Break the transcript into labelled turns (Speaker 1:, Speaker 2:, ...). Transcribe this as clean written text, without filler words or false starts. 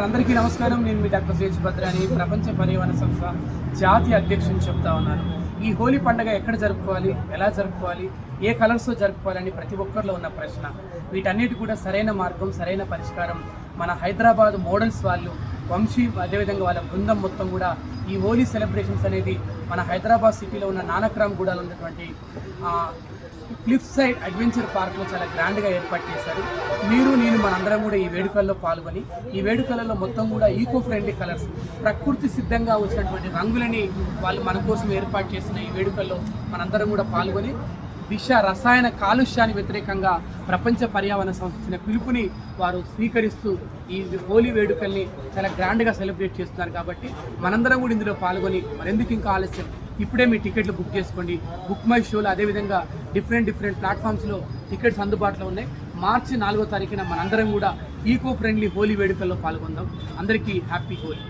Speaker 1: అందరికీ నమస్కారం. నేను మీ డాక్టర్ శ్రీ భద్రాని, ప్రపంచ పర్యావరణ సంస్థ జాతీయ అధ్యక్షుని చెప్తా ఉన్నాను. ఈ హోలీ పండుగ ఎక్కడ జరుపుకోవాలి, ఎలా జరుపుకోవాలి, ఏ కలర్స్తో జరుపుకోవాలని ప్రతి ఒక్కరిలో ఉన్న ప్రశ్న. వీటన్నిటి కూడా సరైన మార్గం, సరైన పరిష్కారం మన హైదరాబాద్ మోడల్స్ వాళ్ళు, వంశీ అదేవిధంగా వాళ్ళ బృందం మొత్తం కూడా ఈ హోలీ సెలబ్రేషన్స్ అనేది మన హైదరాబాద్ సిటీలో ఉన్న నానక్రామ్ గూడలో ఉన్నటువంటి క్లిఫ్ సైడ్ అడ్వెంచర్ పార్క్లో చాలా గ్రాండ్గా ఏర్పాటు చేశారు. నేను మనందరం కూడా ఈ వేడుకల్లో పాల్గొని, ఈ వేడుకలలో మొత్తం కూడా ఈకో ఫ్రెండ్లీ కలర్స్, ప్రకృతి సిద్ధంగా వచ్చినటువంటి రంగులని వాళ్ళు మన కోసం ఏర్పాటు చేసిన ఈ వేడుకల్లో మనందరం కూడా పాల్గొని రసాయన కాలుష్యానికి వ్యతిరేకంగా ప్రపంచ పర్యావరణ సంస్థ పిలుపుని వారు స్వీకరిస్తూ ఈ హోలీ వేడుకల్ని చాలా గ్రాండ్గా సెలబ్రేట్ చేస్తున్నారు. కాబట్టి మనందరం కూడా ఇందులో పాల్గొని మరెందుకు ఇంకా ఆలస్యం, ఇప్పుడే మీ టికెట్లు బుక్ చేసుకోండి. బుక్ మై షోలో అదేవిధంగా డిఫరెంట్ ప్లాట్ఫామ్స్లో టికెట్స్ అందుబాటులో ఉన్నాయి. మార్చి 4వ తారీఖున మనందరం కూడా ఈకో ఫ్రెండ్లీ హోలీ వేడుకల్లో పాల్గొందాం. అందరికీ హ్యాపీ హోలీ.